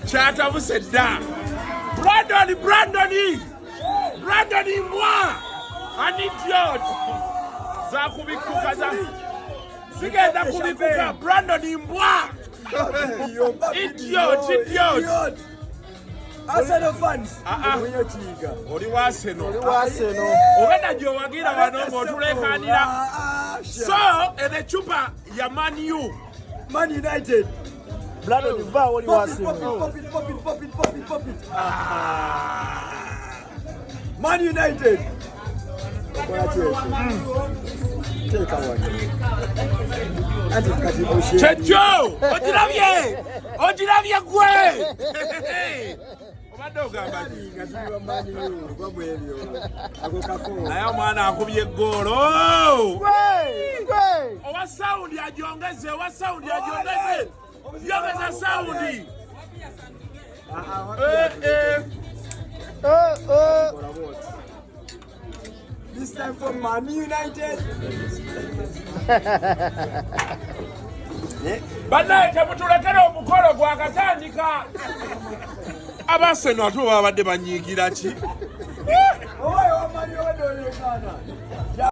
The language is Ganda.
Chatabuse dda. Brandon moi. An idiot. Za kubikuka za. Zigenda kubikuka Brandon moi. Idiot. Arsenal fans. Oli wa Arsenal. Obenda gye wagira wano ng'otuleekaanira. So, echupa ya Man United. Brandon va oli wa Arsenal. Pop it. Man United. Checho! Ogiravye gwe! Obadde ogamba naye omwana akubye ggoolo. Owa sawundi agyongeze. Yongeza sawundi. This time for Man United. Bannaye temutulekera omukolo gwakatandika. Ab'Arsenal ate babadde banyiigira ki?